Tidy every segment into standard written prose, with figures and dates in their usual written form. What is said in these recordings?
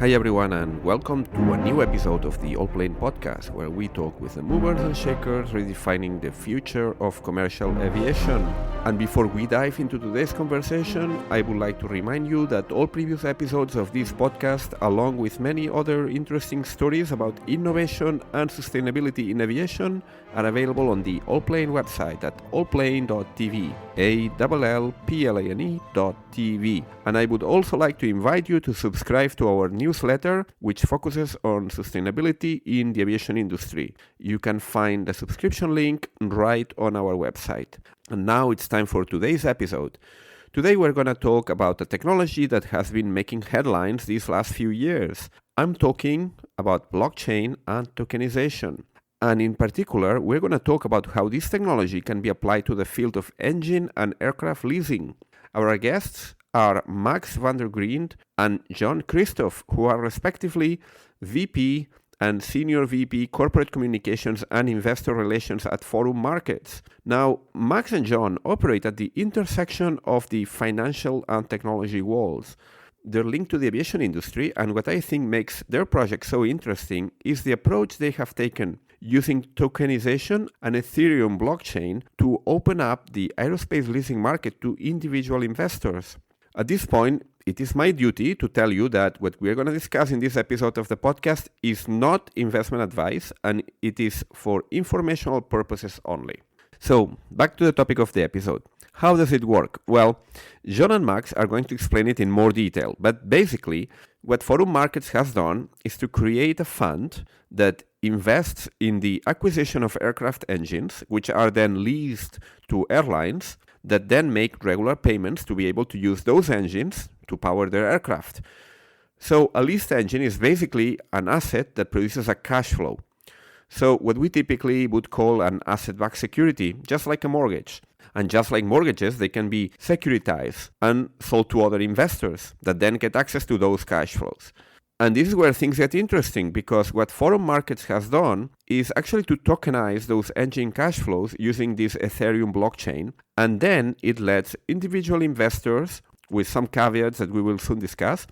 Hi everyone and welcome to a new episode of the Allplane Podcast, where we talk with the movers and shakers redefining the future of commercial aviation. And before we dive into today's conversation, I would like to remind you that all previous episodes of this podcast, along with many other interesting stories about innovation and sustainability in aviation, are available on the Allplane website at Allplane.tv, Allplane.tv. And I would also like to invite you to subscribe to our newsletter, which focuses on sustainability in the aviation industry. You can find the subscription link right on our website. And now it's time for today's episode. Today we're going to talk about a technology that has been making headlines these last few years. I'm talking about blockchain and tokenization. And in particular, we're going to talk about how this technology can be applied to the field of engine and aircraft leasing. Our guests are Max van der Griend and John Kristoff, who are respectively VP and Senior VP Corporate Communications and Investor Relations at Forum Markets. Now, Max and John operate at the intersection of the financial and technology worlds. They're linked to the aviation industry, and what I think makes their project so interesting is the approach they have taken using tokenization and Ethereum blockchain to open up the aerospace leasing market to individual investors. At this point, it is my duty to tell you that what we're going to discuss in this episode of the podcast is not investment advice, and it is for informational purposes only. So, back to the topic of the episode. How does it work? Well, John and Max are going to explain it in more detail, but basically, what Forum Markets has done is to create a fund that invests in the acquisition of aircraft engines, which are then leased to airlines that then make regular payments to be able to use those engines to power their aircraft. So a leased engine is basically an asset that produces a cash flow. So what we typically would call an asset-backed security, just like a mortgage. And just like mortgages, they can be securitized and sold to other investors that then get access to those cash flows. And this is where things get interesting, because what Forum Markets has done is actually to tokenize those engine cash flows using this Ethereum blockchain. And then it lets individual investors, with some caveats that we will soon discuss,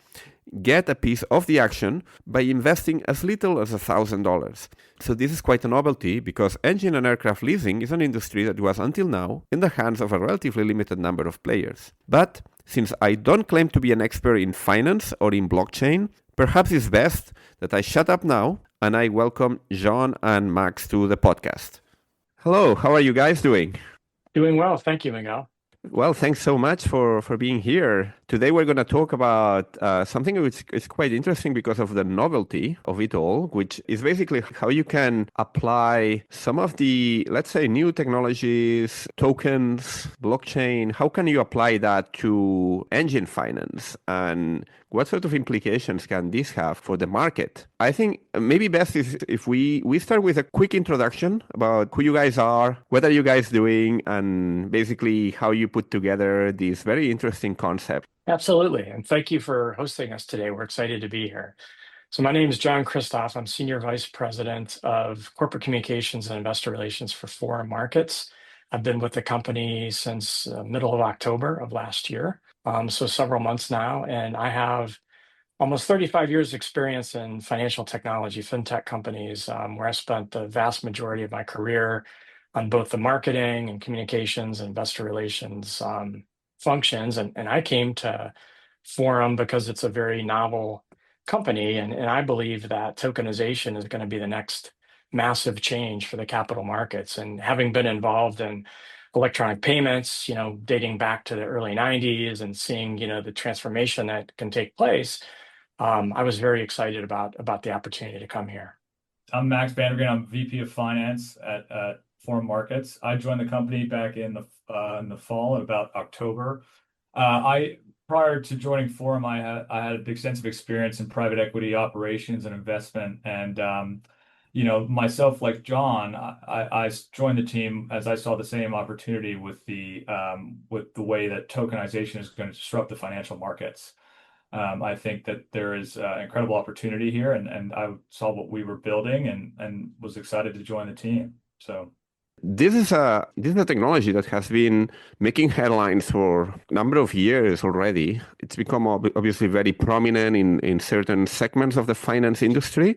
get a piece of the action by investing as little as $1,000. So this is quite a novelty, because engine and aircraft leasing is an industry that was until now in the hands of a relatively limited number of players. But since I don't claim to be an expert in finance or in blockchain, perhaps it's best that I shut up now and I welcome John and Max to the podcast. Hello, how are you guys doing? Doing well. Thank you, Miguel. Well, thanks so much for being here. Today we're going to talk about something which is quite interesting because of the novelty of it all, which is basically how you can apply some of the, let's say, new technologies, tokens, blockchain. How can you apply that to engine finance, and what sort of implications can this have for the market? I think maybe best is if we start with a quick introduction about who you guys are, what are you guys doing, and basically how you put together this very interesting concept. Absolutely. And thank you for hosting us today. We're excited to be here. So my name is John Kristoff. I'm Senior Vice President of Corporate Communications and Investor Relations for Forum Markets. I've been with the company since middle of October of last year, so several months now. And I have almost 35 years experience in financial technology, fintech companies, where I spent the vast majority of my career on both the marketing and communications and investor relations functions. And I came to Forum because it's a very novel company. And I believe that tokenization is going to be the next massive change for the capital markets. And having been involved in electronic payments, dating back to the early 90s and seeing, the transformation that can take place, I was very excited about the opportunity to come here. I'm Max van der Griend. I'm VP of Finance at Forum Markets. I joined the company back in the fall, in about October. Prior to joining Forum, I had extensive experience in private equity operations and investment, and myself, like John, I joined the team as I saw the same opportunity with the way that tokenization is going to disrupt the financial markets. I think that there is incredible opportunity here, and I saw what we were building and was excited to join the team. So This is a technology that has been making headlines for a number of years already. It's become obviously very prominent in certain segments of the finance industry.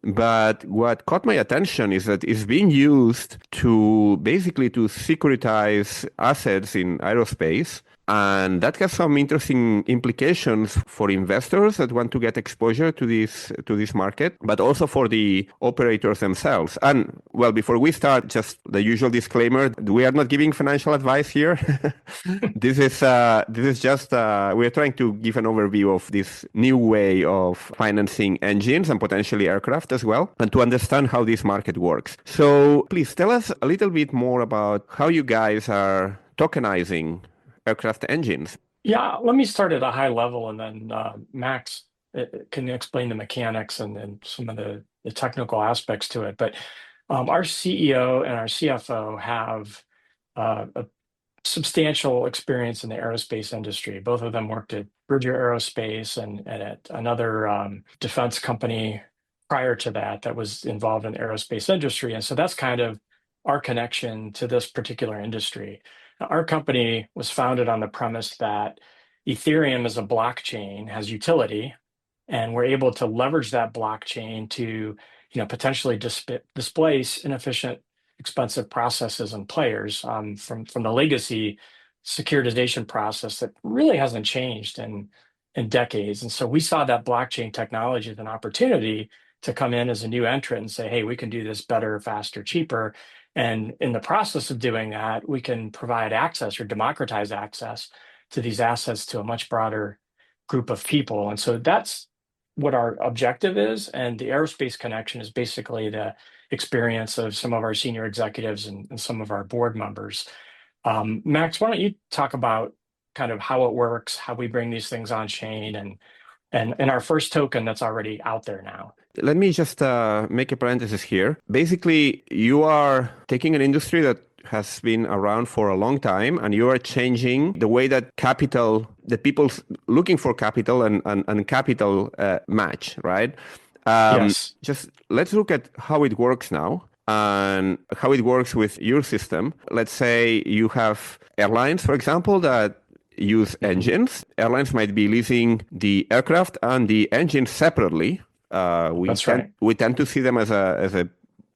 But what caught my attention is that it's being used to basically to securitize assets in aerospace. And that has some interesting implications for investors that want to get exposure to this market, but also for the operators themselves. And well, before we start, just the usual disclaimer: we are not giving financial advice here. This is just we are trying to give an overview of this new way of financing engines and potentially aircraft as well, and to understand how this market works. So please tell us a little bit more about how you guys are tokenizing aircraft engines. Yeah, let me start at a high level, and then Max can explain the mechanics and some of the technical aspects to it. But our CEO and our CFO have a substantial experience in the aerospace industry. Both of them worked at Bridger Aerospace and at another defense company prior to that was involved in the aerospace industry. And so that's kind of our connection to this particular industry. Now, our company was founded on the premise that Ethereum as a blockchain has utility, and we're able to leverage that blockchain to potentially displace inefficient, expensive processes and players from the legacy securitization process that really hasn't changed in decades. And so we saw that blockchain technology as an opportunity to come in as a new entrant and say, hey, we can do this better, faster, cheaper. And in the process of doing that, we can provide access or democratize access to these assets to a much broader group of people. And so that's what our objective is. And the aerospace connection is basically the experience of some of our senior executives and some of our board members. Max, why don't you talk about kind of how it works, how we bring these things on chain, and our first token that's already out there now. Let me just make a parenthesis here. Basically, you are taking an industry that has been around for a long time, and you are changing the way that the people looking for capital and capital match, right? Yes. Just let's look at how it works now and how it works with your system. Let's say you have airlines, for example, that use engines. Airlines might be leasing the aircraft and the engine separately. That's right. We tend to see them as a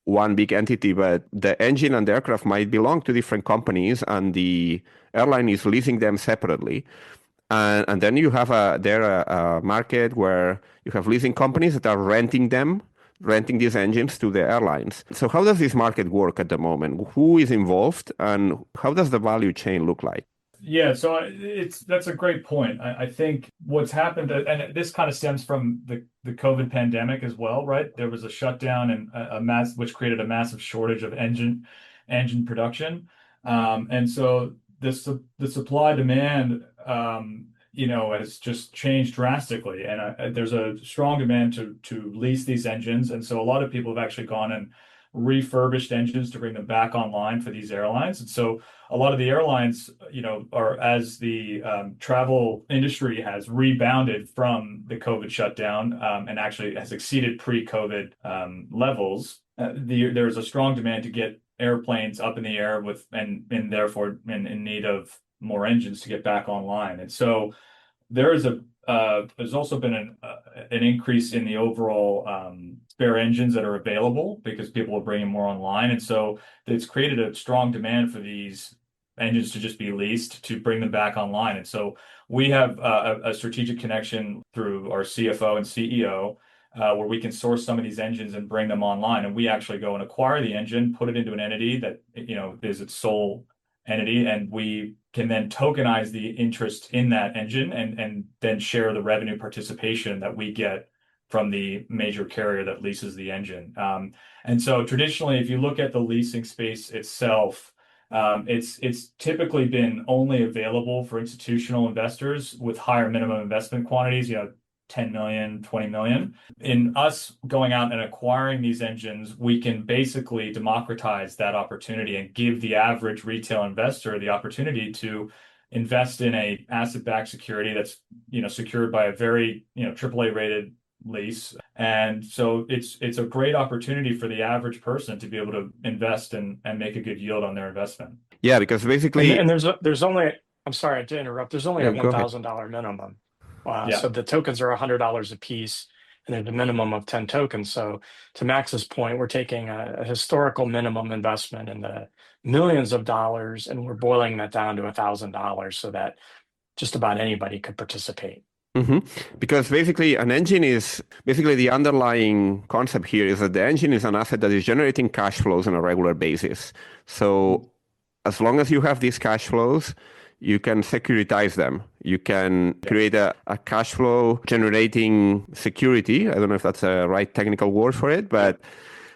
one big entity, but the engine and the aircraft might belong to different companies, and the airline is leasing them separately. And then you have a market where you have leasing companies that are renting these engines to the airlines. So how does this market work at the moment? Who is involved, and how does the value chain look like? Yeah, so that's a great point. I think what's happened, and this kind of stems from the COVID pandemic as well, right? There was a shutdown and which created a massive shortage of engine production, and so the supply demand, has just changed drastically, and there's a strong demand to lease these engines, and so a lot of people have actually gone and refurbished engines to bring them back online for these airlines. And so a lot of the airlines, are, as the travel industry has rebounded from the COVID shutdown and actually has exceeded pre-COVID levels, there's a strong demand to get airplanes up in the air and therefore in need of more engines to get back online. And so there's also been an increase in the overall spare engines that are available because people are bringing more online. And so it's created a strong demand for these engines to just be leased to bring them back online. And so we have a strategic connection through our CFO and CEO where we can source some of these engines and bring them online. And we actually go and acquire the engine, put it into an entity that, is its sole entity, and we can then tokenize the interest in that engine and then share the revenue participation that we get from the major carrier that leases the engine. And so traditionally, if you look at the leasing space itself, it's typically been only available for institutional investors with higher minimum investment quantities, 10 million, 20 million. In us going out and acquiring these engines, we can basically democratize that opportunity and give the average retail investor the opportunity to invest in a asset-backed security that's, secured by a very, AAA rated lease And so it's a great opportunity for the average person to be able to invest and make a good yield on their investment. Yeah, because basically, And there's only, I'm sorry to interrupt, there's only a go ahead. $1,000 minimum. Yeah. So the tokens are $100 a piece, and there's a minimum of 10 tokens. So to Max's point, we're taking a historical minimum investment in the millions of dollars, and we're boiling that down to $1,000 so that just about anybody could participate. Because basically an engine is basically the underlying concept here is that the engine is an asset that is generating cash flows on a regular basis. So as long as you have these cash flows, you can securitize them. You can create a cash flow generating security. I don't know if that's a right technical word for it, but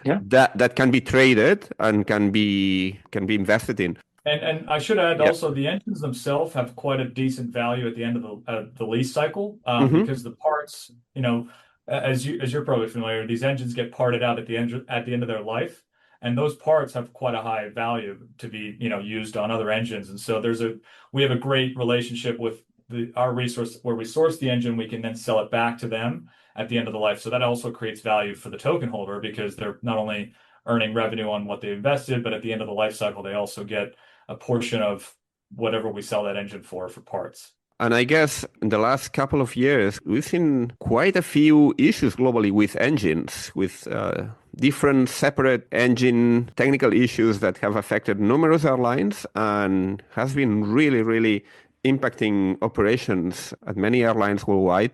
that can be traded and can be invested in. And I should add also, the engines themselves have quite a decent value at the end of the lease cycle, because the parts, as you're probably familiar, these engines get parted out at the end of their life, and those parts have quite a high value to be used on other engines. And so we have a great relationship with our resource where we source the engine, we can then sell it back to them at the end of the life. So that also creates value for the token holder, because they're not only earning revenue on what they invested, but at the end of the life cycle, they also get a portion of whatever we sell that engine for parts. And I guess in the last couple of years, we've seen quite a few issues globally with engines, with different separate engine technical issues that have affected numerous airlines and has been really, really impacting operations at many airlines worldwide.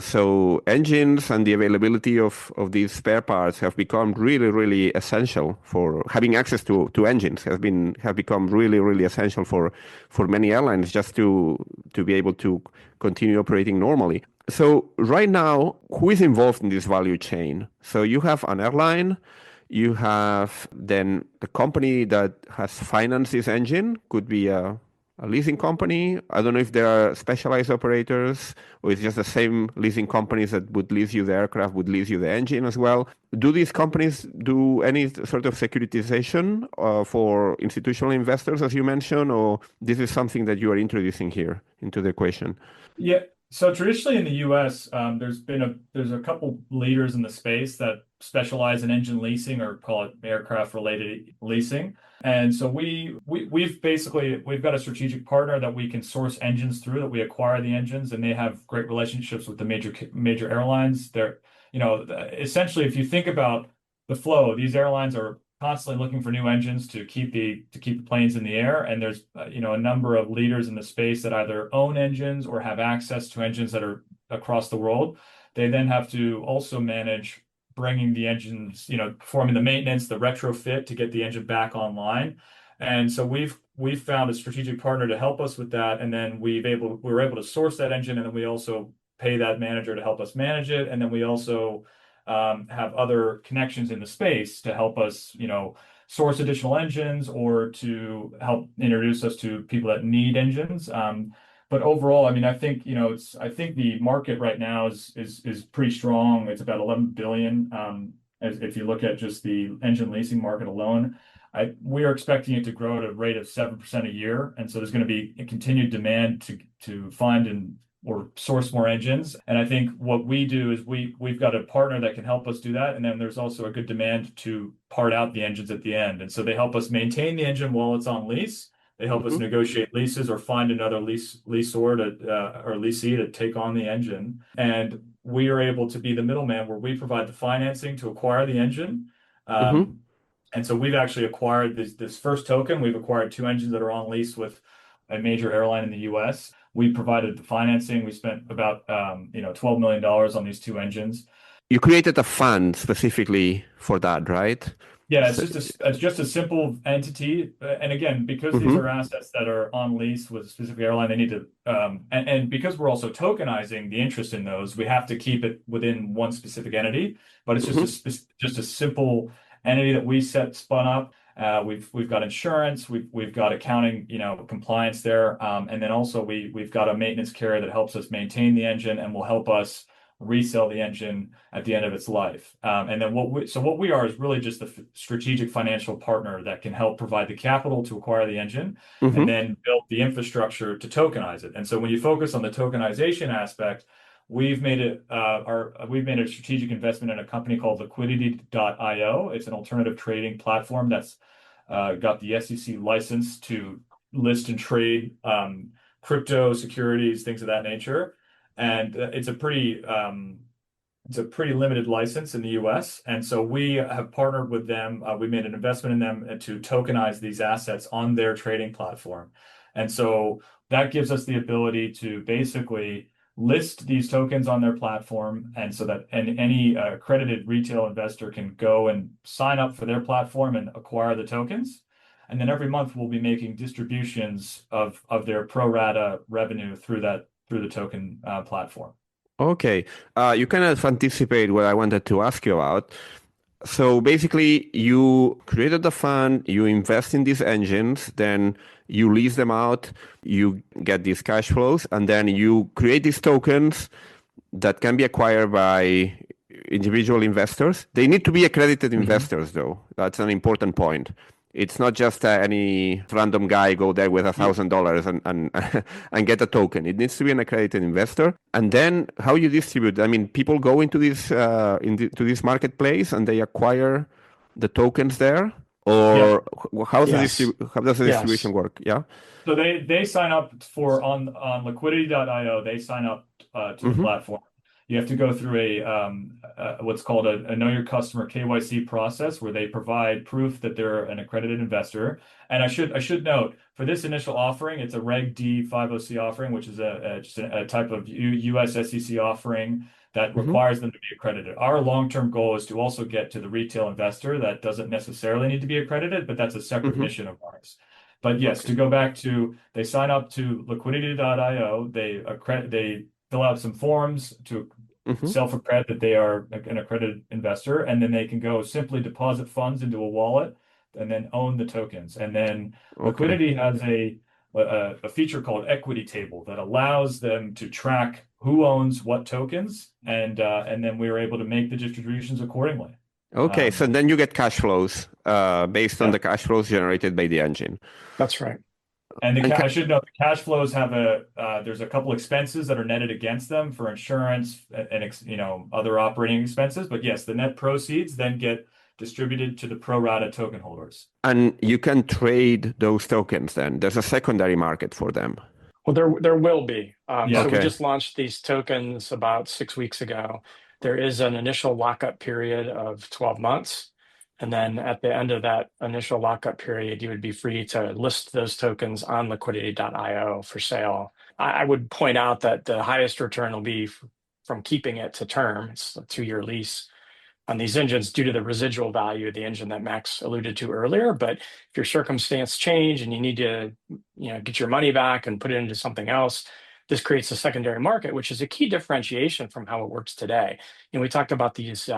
So engines and the availability of these spare parts have become really, really essential for having access to engines have become really, really essential for many airlines just to be able to continue operating normally. So right now, who is involved in this value chain? So you have an airline, you have then the company that has financed this engine, could be a leasing company. I don't know if there are specialized operators or it's just the same leasing companies that would lease you the aircraft, would lease you the engine as well. Do these companies do any sort of securitization for institutional investors, as you mentioned, or this is something that you are introducing here into the equation? Yeah. So traditionally in the U.S., there's a couple leaders in the space that specialize in engine leasing, or call it aircraft related leasing. And so we've got a strategic partner that we can source engines through, that we acquire the engines, and they have great relationships with the major airlines. They're, essentially, if you think about the flow, these airlines are constantly looking for new engines to keep the planes in the air, and there's a number of leaders in the space that either own engines or have access to engines that are across the world. They then have to also manage bringing the engines, performing the maintenance, the retrofit to get the engine back online. And so we've found a strategic partner to help us with that, and then we were able to source that engine, and then we also pay that manager to help us manage it, and then we also have other connections in the space to help us, source additional engines or to help introduce us to people that need engines. But overall, I mean, I think the market right now is pretty strong. It's about 11 billion. If you look at just the engine leasing market alone, we are expecting it to grow at a rate of 7% a year, and so there's going to be a continued demand to find or source more engines. And I think what we do is we've got a partner that can help us do that. And then there's also a good demand to part out the engines at the end. And so they help us maintain the engine while it's on lease. They help us negotiate leases or find another lessor or lessee to take on the engine. And we are able to be the middleman where we provide the financing to acquire the engine. And so we've actually acquired this first token. We've acquired 2 engines that are on lease with a major airline in the US. We provided the financing. We spent about $12 million on these 2 engines. You created a fund specifically for that, right? Yeah, it's just a simple entity. And again, because these are assets that are on lease with a specific airline, they need to and because we're also tokenizing the interest in those, we have to keep it within one specific entity. But it's just a simple entity that we spun up. We've got insurance, we've got accounting, compliance there, and then also we've got a maintenance carrier that helps us maintain the engine and will help us resell the engine at the end of its life. And then what we are is really just the strategic financial partner that can help provide the capital to acquire the engine and then build the infrastructure to tokenize it. And so when you focus on the tokenization aspect, we've made a strategic investment in a company called liquidity.io. It's an alternative trading platform that's got the SEC license to list and trade crypto securities, things of that nature. And it's a pretty limited license in the US. And so we have partnered with them. We made an investment in them to tokenize these assets on their trading platform. And so that gives us the ability to basically list these tokens on their platform, and so that any accredited retail investor can go and sign up for their platform and acquire the tokens. And then every month we'll be making distributions of their pro rata revenue through the token platform. Okay. You kind of anticipate what I wanted to ask you about. So basically, you created the fund, you invest in these engines, then you lease them out, you get these cash flows, and then you create these tokens that can be acquired by individual investors. They need to be accredited investors, though. That's an important point. It's not just any random guy go there with $1,000 and get a token. It needs to be an accredited investor. And then how you distribute? I mean, people go into this to this marketplace and they acquire the tokens there, or how does the distribution work? Yeah. So they sign up on liquidity.io. They sign up to the platform. You have to go through what's called a Know Your Customer KYC process, where they provide proof that they're an accredited investor. And I should note, for this initial offering, it's a Reg D 50C offering, which is just a type of US SEC offering that requires them to be accredited. Our long-term goal is to also get to the retail investor that doesn't necessarily need to be accredited, but that's a separate mission of ours. But yes, to go back to, they sign up to liquidity.io, they fill out some forms to self-accredit that they are an accredited investor, and then they can go simply deposit funds into a wallet and then own the tokens. And then Liquidity has a feature called Equity Table that allows them to track who owns what tokens, and then we were able to make the distributions accordingly. Okay, so then you get cash flows based on the cash flows generated by the engine. That's right. And I should note, the cash flows have there's a couple expenses that are netted against them for insurance and other operating expenses. But yes, the net proceeds then get distributed to the pro rata token holders. And you can trade those tokens then. There's a secondary market for them. Well, there will be. So we just launched these tokens about 6 weeks ago. There is an initial lockup period of 12 months. And then at the end of that initial lockup period, you would be free to list those tokens on liquidity.io for sale. I would point out that the highest return will be from keeping it to term. It's a 2-year lease on these engines due to the residual value of the engine that Max alluded to earlier. But if your circumstance change and you need to get your money back and put it into something else, this creates a secondary market, which is a key differentiation from how it works today. We talked about these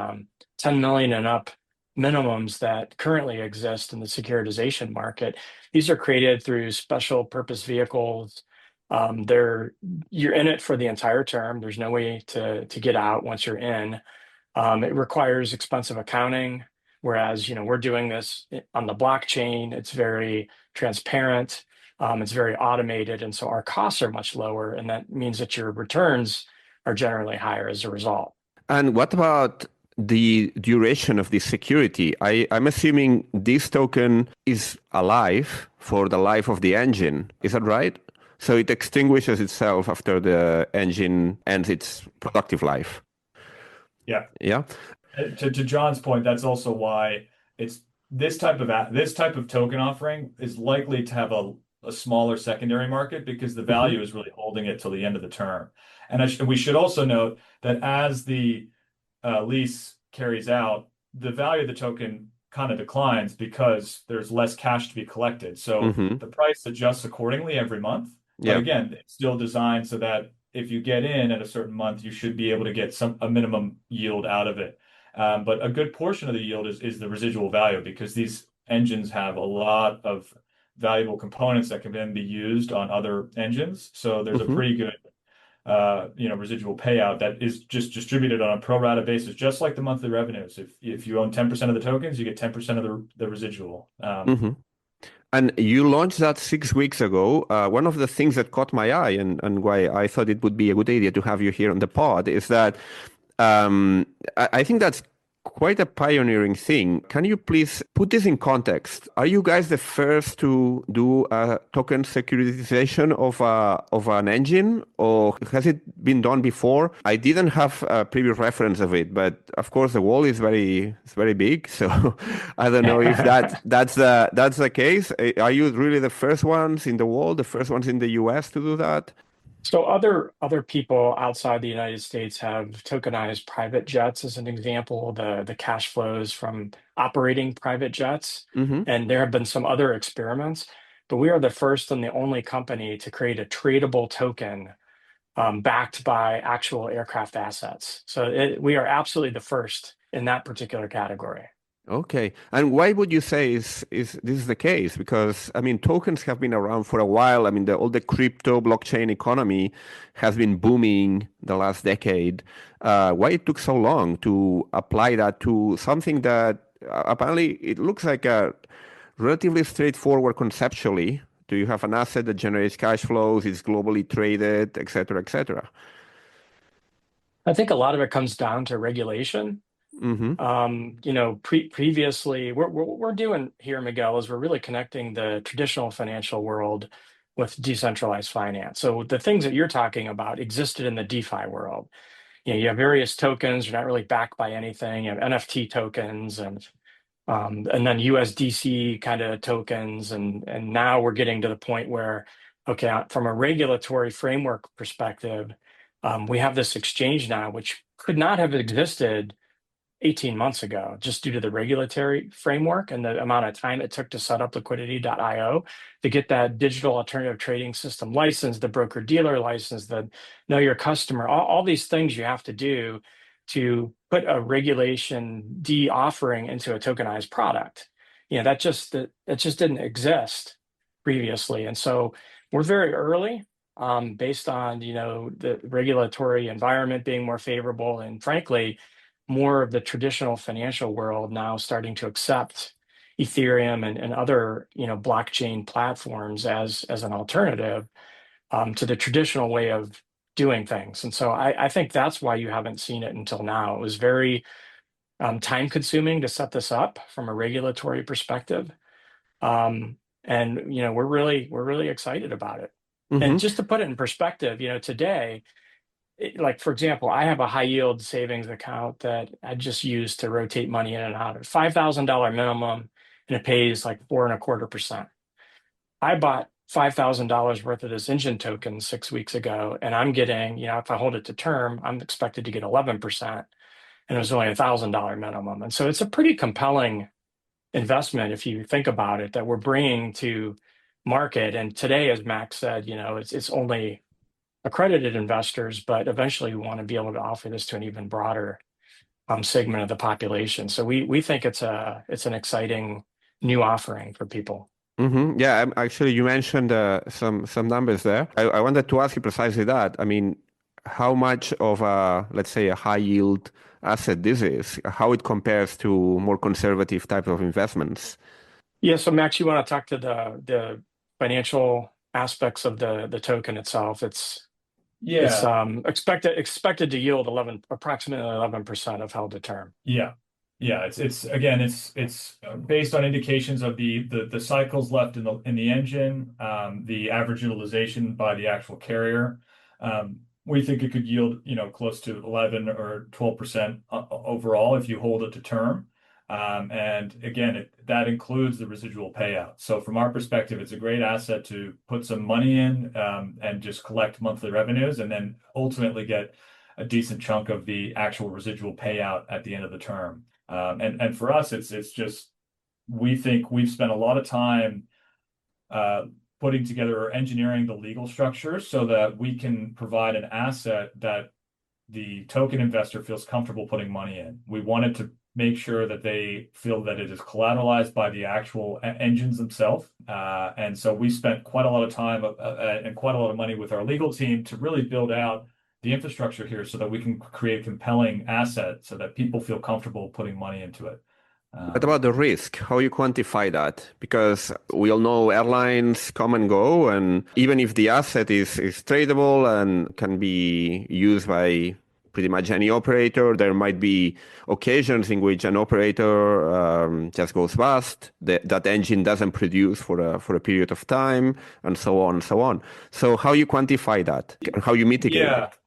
10 million and up minimums that currently exist in the securitization market. These are created through special purpose vehicles. You're in it for the entire term. There's no way to get out once you're in. It requires expensive accounting, whereas we're doing this on the blockchain. It's very transparent. It's very automated, and so our costs are much lower, and that means that your returns are generally higher as a result. And what about the duration of this security? I'm assuming this token is alive for the life of the engine. Is that right? So it extinguishes itself after the engine ends its productive life. Yeah. Yeah. To John's point, that's also why it's this type of token offering is likely to have a smaller secondary market, because the value is really holding it till the end of the term. And we should also note that as the lease carries out, the value of the token kind of declines because there's less cash to be collected. So the price adjusts accordingly every month. But again, it's still designed so that if you get in at a certain month, you should be able to get a minimum yield out of it. But a good portion of the yield is the residual value, because these engines have a lot of valuable components that can then be used on other engines. So there's a pretty good residual payout that is just distributed on a pro rata basis, just like the monthly revenues. If you own 10% of the tokens, you get 10% of the residual. And you launched that 6 weeks ago. One of the things that caught my eye and why I thought it would be a good idea to have you here on the pod is that I think that's quite a pioneering thing. Can you please put this in context? Are you guys the first to do a token securitization of an engine, or has it been done before? I didn't have a previous reference of it, but of course the wall is very big, so I don't know if that's the case. Are you really the first ones in the world, the first ones in the US to do that? So other people outside the United States have tokenized private jets as an example, the cash flows from operating private jets. Mm-hmm. And there have been some other experiments, but we are the first and the only company to create a tradable token backed by actual aircraft assets. So we are absolutely the first in that particular category. Okay. And why would you say is this is the case? Because I mean, tokens have been around for a while. I mean, all the crypto blockchain economy has been booming the last decade. Why it took so long to apply that to something that apparently it looks like a relatively straightforward conceptually? Do you have an asset that generates cash flows, is globally traded, et cetera, et cetera? I think a lot of it comes down to regulation. Mm-hmm. Previously, what we're doing here, Miguel, is we're really connecting the traditional financial world with decentralized finance. So the things that you're talking about existed in the DeFi world. You have various tokens, you're not really backed by anything. You have NFT tokens and then USDC kind of tokens. And now we're getting to the point where, okay, from a regulatory framework perspective, we have this exchange now, which could not have existed 18 months ago, just due to the regulatory framework and the amount of time it took to set up liquidity.io to get that digital alternative trading system license, the broker dealer license, the know your customer, all these things you have to do to put a regulation D offering into a tokenized product. That just didn't exist previously. And so we're very early based on, the regulatory environment being more favorable and frankly, more of the traditional financial world now starting to accept Ethereum and other blockchain platforms as an alternative to the traditional way of doing things. And so I think that's why you haven't seen it until now. It was very time consuming to set this up from a regulatory perspective. And we're really excited about it. Mm-hmm. And just to put it in perspective, today, like for example, I have a high yield savings account that I just use to rotate money in and out of $5,000 minimum, and it pays like 4.25%. I bought $5,000 worth of this engine token 6 weeks ago, and I'm getting, if I hold it to term, I'm expected to get 11%, and it was only $1,000 minimum. And so it's a pretty compelling investment if you think about it that we're bringing to market. And today, as Max said, it's only accredited investors, but eventually we want to be able to offer this to an even broader segment of the population. So we think it's an exciting new offering for people. Mm-hmm. Yeah, actually, you mentioned some numbers there. I wanted to ask you precisely that. I mean, how much of let's say, a high yield asset this is, how it compares to more conservative type of investments? Yeah. So Max, you want to talk to the financial aspects of the token itself? It's expected to yield approximately 11% of held to term. Yeah. It's again, it's based on indications of the cycles left in the engine, the average utilization by the actual carrier. We think it could yield, close to 11 or 12% overall if you hold it to term. And again, that includes the residual payout. So from our perspective, it's a great asset to put some money in and just collect monthly revenues, and then ultimately get a decent chunk of the actual residual payout at the end of the term. And for us, it's just, we think we've spent a lot of time putting together or engineering the legal structure so that we can provide an asset that the token investor feels comfortable putting money in. We wanted to make sure that they feel that it is collateralized by the actual engines themselves. And so we spent quite a lot of time and quite a lot of money with our legal team to really build out the infrastructure here so that we can create a compelling asset so that people feel comfortable putting money into it. What about the risk? How you quantify that? Because we all know airlines come and go, and even if the asset is tradable and can be used by pretty much any operator, there might be occasions in which an operator just goes bust, that engine doesn't produce for a period of time, and so on and so on. So how you quantify that? How you mitigate Yeah. it?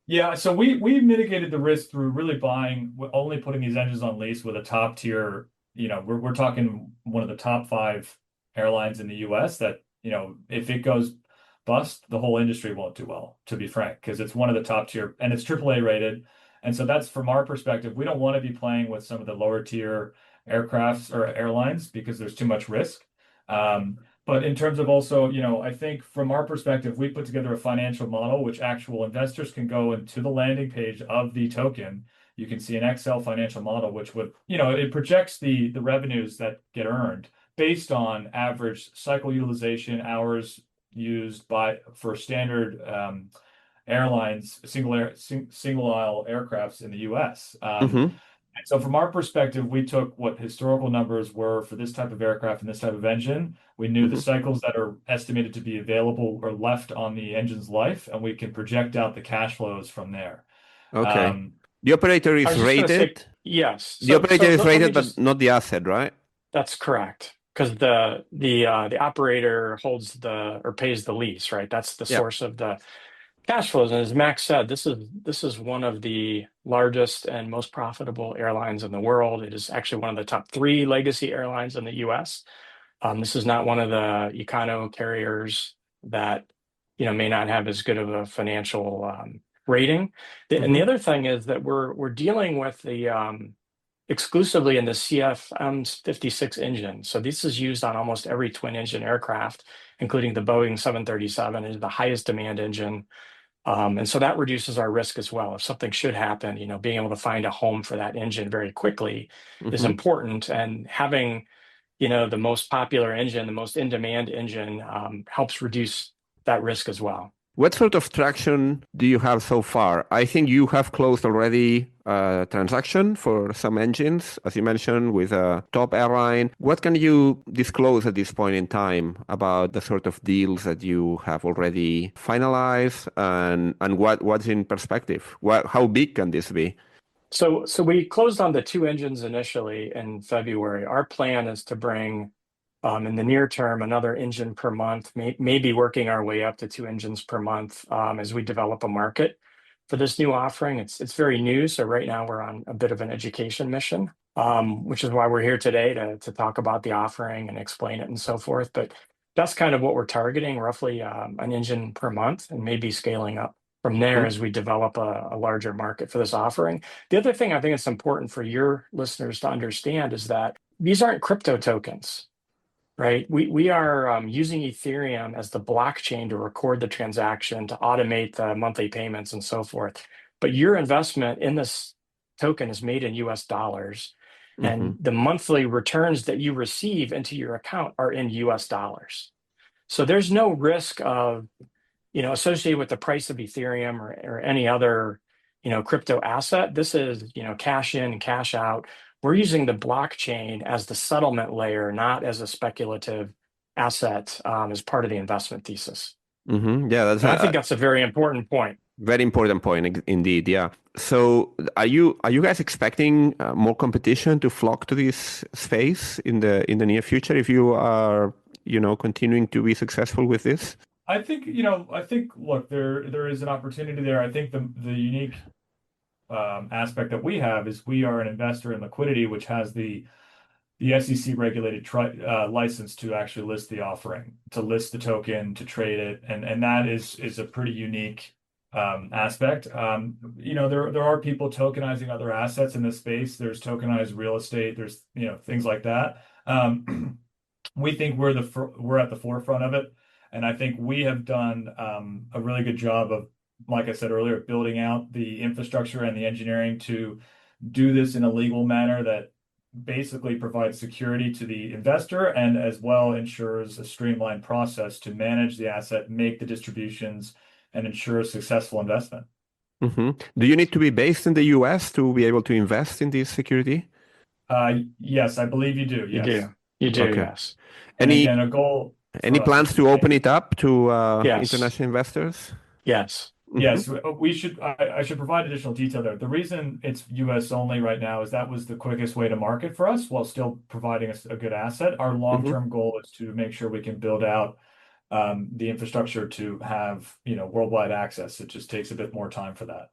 Yeah, so we mitigated the risk through really only putting these engines on lease with a top tier, we're talking one of the top 5 airlines in the US that, if it goes bust, the whole industry won't do well, to be frank, because it's one of the top tier and it's AAA rated. And so that's from our perspective, we don't want to be playing with some of the lower tier aircrafts or airlines because there's too much risk. But in terms of also, I think from our perspective, we put together a financial model which actual investors can go into the landing page of the token. You can see an Excel financial model, which would, it projects the revenues that get earned based on average cycle utilization, hours used for standard airlines, single aisle aircrafts in the US. And so from our perspective, we took what historical numbers were for this type of aircraft and this type of engine. We knew the cycles that are estimated to be available or left on the engine's life, and we can project out the cash flows from there. Okay. The operator I is was just going to say, rated. yes. The operator is let me rated, but just, not the asset, right? that's correct. Because the operator or pays the lease, right? That's the Yeah. source of the cash flows. And as Max said, this is one of the largest and most profitable airlines in the world. It is actually one of the top 3 legacy airlines in the US. This is not one of the econo carriers that may not have as good of a financial rating. And the other thing is that we're dealing with the exclusively in the CFM56 engine. So this is used on almost every twin engine aircraft, including the Boeing 737, is the highest demand engine. And so that reduces our risk as well. If something should happen, being able to find a home for that engine very quickly is important. And having, the most popular engine, the most in-demand engine, helps reduce that risk as well. What sort of traction do you have so far? I think you have closed already a transaction for some engines, as you mentioned, with a top airline. What can you disclose at this point in time about the sort of deals that you have already finalized and what's in perspective? How big can this be? So we closed on the 2 engines initially in February. Our plan is to bring in the near term another engine per month, maybe working our way up to 2 engines per month as we develop a market for this new offering. It's very new, so right now we're on a bit of an education mission, which is why we're here today to talk about the offering and explain it and so forth. But that's kind of what we're targeting, roughly an engine per month, and maybe scaling up from there as we develop a larger market for this offering. The other thing I think it's important for your listeners to understand is that these aren't crypto tokens, right? We are using Ethereum as the blockchain to record the transaction, to automate the monthly payments and so forth. But your investment in this token is made in US dollars, and the monthly returns that you receive into your account are in US dollars. So there's no risk of associated with the price of Ethereum or any other, crypto asset. This is, cash in and cash out. We're using the blockchain as the settlement layer, not as a speculative asset as part of the investment thesis. Yeah, I think that's a very important point. Very important point, indeed. Yeah. So, are you guys expecting more competition to flock to this space in the near future if you are continuing to be successful with this? I think look, there is an opportunity there. I think the unique aspect that we have is we are an investor in liquidity, which has the SEC regulated license to actually list the offering, to list the token, to trade it, and that is a pretty unique aspect. There are people tokenizing other assets in this space. There's tokenized real estate. There's things like that. We think we're at the forefront of it, and I think we have done a really good job of, like I said earlier, building out the infrastructure and the engineering to do this in a legal manner that basically provides security to the investor and as well ensures a streamlined process to manage the asset, make the distributions, and ensure a successful investment. Do you need to be based in the US to be able to invest in this security? Yes, I believe you do. You Yes. do. You do, Okay. yes. And Any again, a goal any for us is plans to open it up to Yes. international investors? Yes. Yes, we should. I should provide additional detail there. The reason it's U.S. only right now is that was the quickest way to market for us while still providing us a good asset. Our long-term goal is to make sure we can build out the infrastructure to have, worldwide access. It just takes a bit more time for that.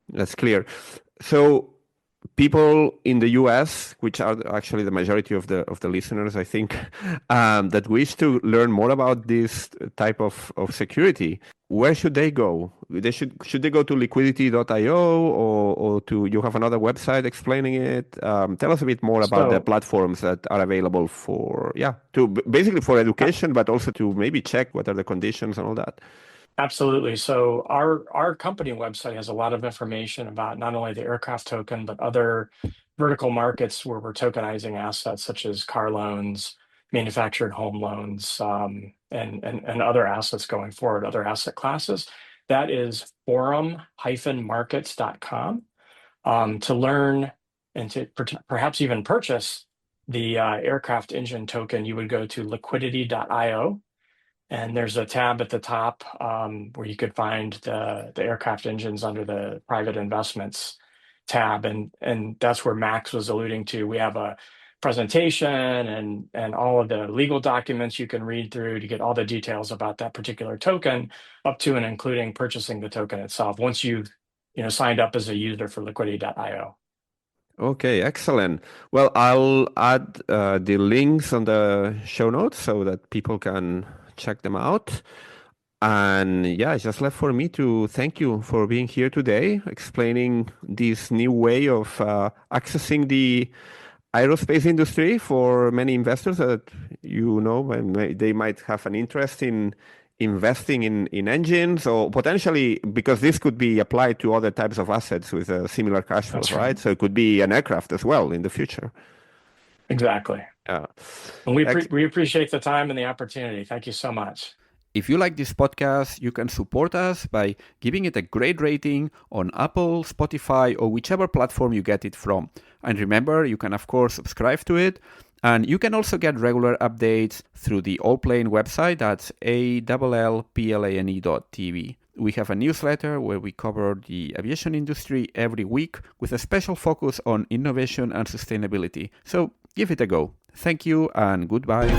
That's clear. So people in the US, which are actually the majority of the listeners, I think, that wish to learn more about this type of security, where should they go? Should they go to liquidity.io or to, you have another website explaining it? Tell us a bit more about the platforms that are available for, basically for education, but also to maybe check what are the conditions and all that. Absolutely. So our company website has a lot of information about not only the aircraft token, but other vertical markets where we're tokenizing assets such as car loans, manufactured home loans, and other assets going forward, other asset classes. That is forum-markets.com. To learn and to perhaps even purchase the aircraft engine token, you would go to liquidity.io. And there's a tab at the top where you could find the aircraft engines under the private investments tab. And that's where Max was alluding to. We have a presentation and all of the legal documents you can read through to get all the details about that particular token, up to and including purchasing the token itself once you've signed up as a user for liquidity.io. Okay, excellent. Well, I'll add the links on the show notes so that people can check them out. And it's just left for me to thank you for being here today, explaining this new way of accessing the aerospace industry for many investors that, they might have an interest in investing in engines, or potentially, because this could be applied to other types of assets with a similar cash flow, right? So it could be an aircraft as well in the future. Exactly. Yeah. And we appreciate the time and the opportunity. Thank you so much. If you like this podcast, you can support us by giving it a great rating on Apple, Spotify, or whichever platform you get it from. And remember, you can, of course, subscribe to it. And you can also get regular updates through the Allplane website. That's allplane.tv. We have a newsletter where we cover the aviation industry every week with a special focus on innovation and sustainability. So give it a go. Thank you and goodbye.